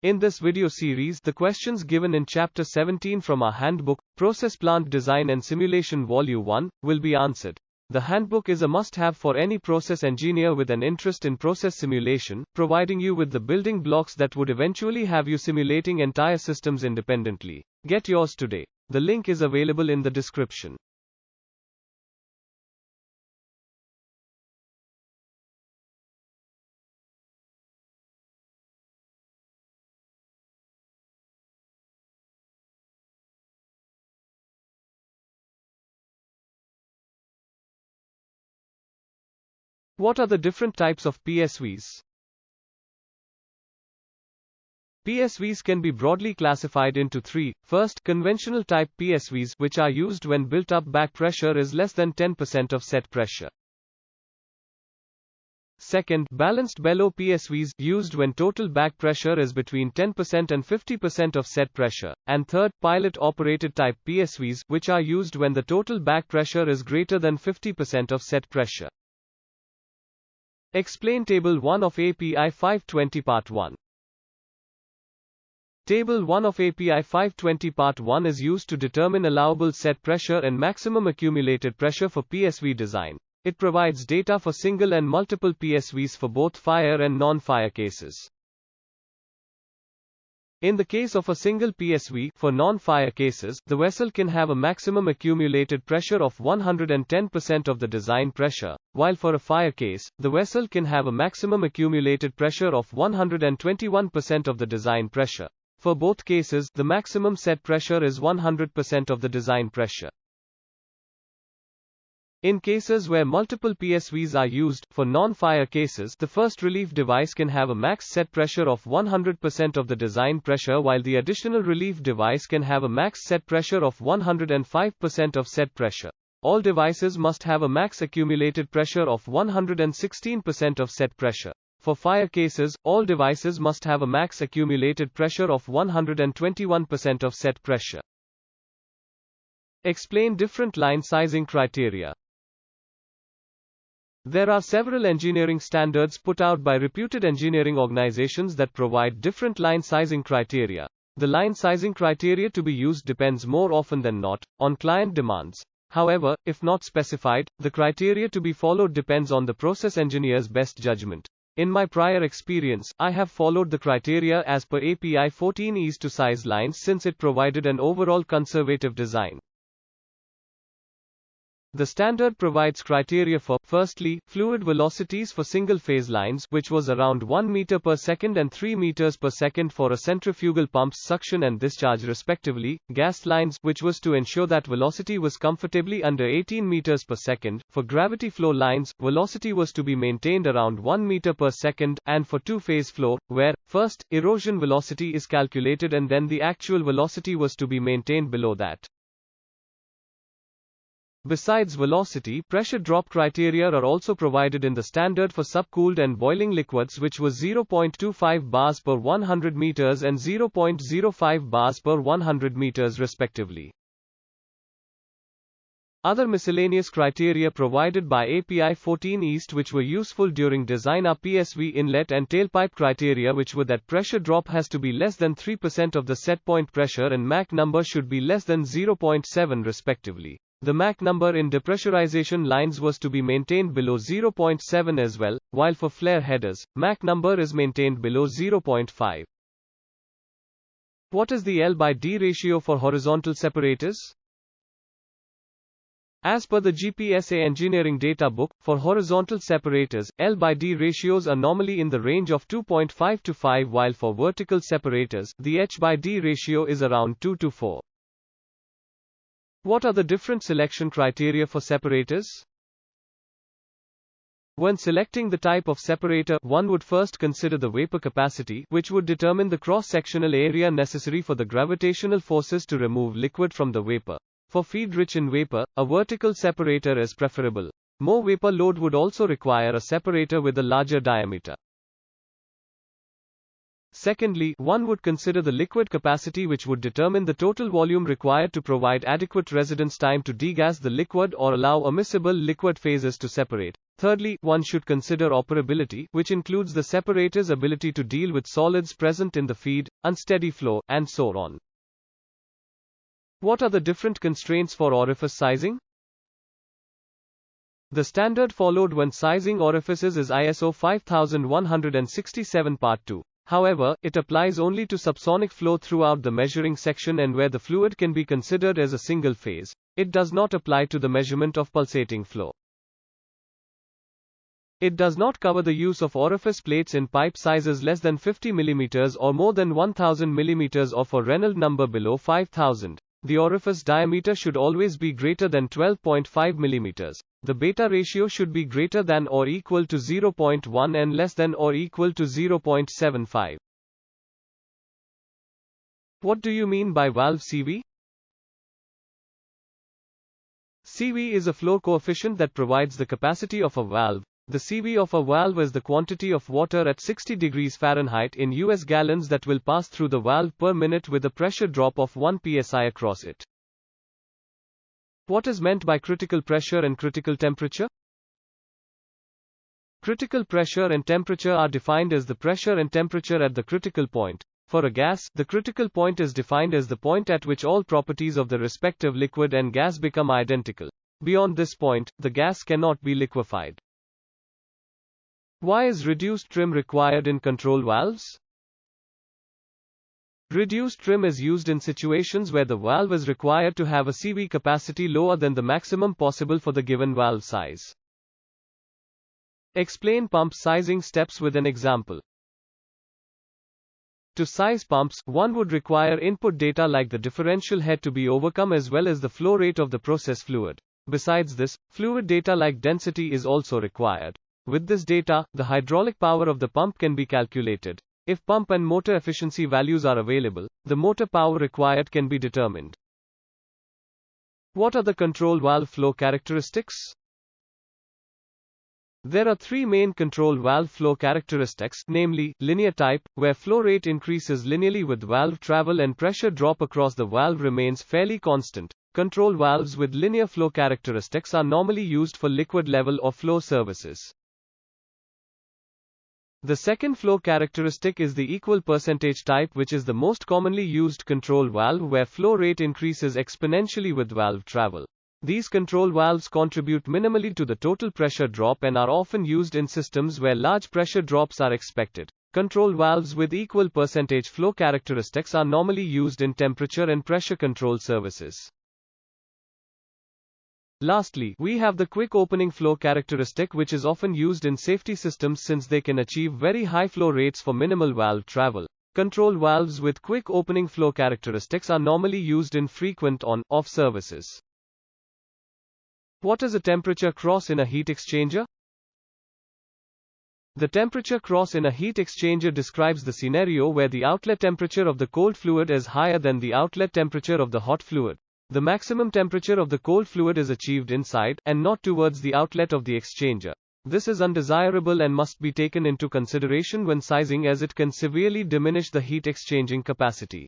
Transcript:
In this video series, the questions given in Chapter 17 from our handbook, Process Plant Design and Simulation Volume 1, will be answered. The handbook is a must-have for any process engineer with an interest in process simulation, providing you with the building blocks that would eventually have you simulating entire systems independently. Get yours today. The link is available in the description. What are the different types of PSVs? PSVs can be broadly classified into three. First, conventional type PSVs, which are used when built-up back pressure is less than 10% of set pressure. Second, balanced bellow PSVs, used when total back pressure is between 10% and 50% of set pressure. And third, pilot-operated type PSVs, which are used when the total back pressure is greater than 50% of set pressure. Explain Table 1 of API 520 Part 1. Table 1 of API 520 Part 1 is used to determine allowable set pressure and maximum accumulated pressure for PSV design. It provides data for single and multiple PSVs for both fire and non-fire cases. In the case of a single PSV, for non-fire cases, the vessel can have a maximum accumulated pressure of 110% of the design pressure, while for a fire case, the vessel can have a maximum accumulated pressure of 121% of the design pressure. For both cases, the maximum set pressure is 100% of the design pressure. In cases where multiple PSVs are used, for non-fire cases, the first relief device can have a max set pressure of 100% of the design pressure, while the additional relief device can have a max set pressure of 105% of set pressure. All devices must have a max accumulated pressure of 116% of set pressure. For fire cases, all devices must have a max accumulated pressure of 121% of set pressure. Explain different line sizing criteria. There are several engineering standards put out by reputed engineering organizations that provide different line sizing criteria. The line sizing criteria to be used depends more often than not on client demands. However, if not specified, the criteria to be followed depends on the process engineer's best judgment. In my prior experience, I have followed the criteria as per API 14 ease to size lines since it provided an overall conservative design. The standard provides criteria for, firstly, fluid velocities for single-phase lines, which was around 1 meter per second and 3 meters per second for a centrifugal pump's suction and discharge respectively, gas lines, which was to ensure that velocity was comfortably under 18 meters per second, for gravity flow lines, velocity was to be maintained around 1 meter per second, and for two-phase flow, where, first, erosion velocity is calculated and then the actual velocity was to be maintained below that. Besides velocity, pressure drop criteria are also provided in the standard for subcooled and boiling liquids, which was 0.25 bars per 100 meters and 0.05 bars per 100 meters respectively. Other miscellaneous criteria provided by API 14 East which were useful during design are PSV inlet and tailpipe criteria, which were that pressure drop has to be less than 3% of the set point pressure and Mach number should be less than 0.7 respectively. The Mach number in depressurization lines was to be maintained below 0.7 as well, while for flare headers, Mach number is maintained below 0.5. What is the L/D ratio for horizontal separators? As per the GPSA engineering data book, for horizontal separators, L/D ratios are normally in the range of 2.5 to 5, while for vertical separators, the H/D ratio is around 2 to 4. What are the different selection criteria for separators? When selecting the type of separator, one would first consider the vapor capacity, which would determine the cross-sectional area necessary for the gravitational forces to remove liquid from the vapor. For feed rich in vapor, a vertical separator is preferable. More vapor load would also require a separator with a larger diameter. Secondly, one would consider the liquid capacity, which would determine the total volume required to provide adequate residence time to degas the liquid or allow admissible liquid phases to separate. Thirdly, one should consider operability, which includes the separator's ability to deal with solids present in the feed, unsteady flow, and so on. What are the different constraints for orifice sizing? The standard followed when sizing orifices is ISO 5167 Part 2. However, it applies only to subsonic flow throughout the measuring section and where the fluid can be considered as a single phase. It does not apply to the measurement of pulsating flow. It does not cover the use of orifice plates in pipe sizes less than 50 mm or more than 1000 mm or for Reynolds number below 5000. The orifice diameter should always be greater than 12.5 mm. The beta ratio should be greater than or equal to 0.1 and less than or equal to 0.75. What do you mean by valve CV? CV is a flow coefficient that provides the capacity of a valve. The CV of a valve is the quantity of water at 60 degrees Fahrenheit in US gallons that will pass through the valve per minute with a pressure drop of 1 psi across it. What is meant by critical pressure and critical temperature? Critical pressure and temperature are defined as the pressure and temperature at the critical point. For a gas, the critical point is defined as the point at which all properties of the respective liquid and gas become identical. Beyond this point, the gas cannot be liquefied. Why is reduced trim required in control valves? Reduced trim is used in situations where the valve is required to have a CV capacity lower than the maximum possible for the given valve size. Explain pump sizing steps with an example. To size pumps, one would require input data like the differential head to be overcome as well as the flow rate of the process fluid. Besides this, fluid data like density is also required. With this data, the hydraulic power of the pump can be calculated. If pump and motor efficiency values are available, the motor power required can be determined. What are the control valve flow characteristics? There are three main control valve flow characteristics, namely, linear type, where flow rate increases linearly with valve travel and pressure drop across the valve remains fairly constant. Control valves with linear flow characteristics are normally used for liquid level or flow services. The second flow characteristic is the equal percentage type, which is the most commonly used control valve where flow rate increases exponentially with valve travel. These control valves contribute minimally to the total pressure drop and are often used in systems where large pressure drops are expected. Control valves with equal percentage flow characteristics are normally used in temperature and pressure control services. Lastly, we have the quick opening flow characteristic, which is often used in safety systems since they can achieve very high flow rates for minimal valve travel. Control valves with quick opening flow characteristics are normally used in frequent on-off services. What is a temperature cross in a heat exchanger? The temperature cross in a heat exchanger describes the scenario where the outlet temperature of the cold fluid is higher than the outlet temperature of the hot fluid. The maximum temperature of the cold fluid is achieved inside, and not towards the outlet of the exchanger. This is undesirable and must be taken into consideration when sizing as it can severely diminish the heat exchanging capacity.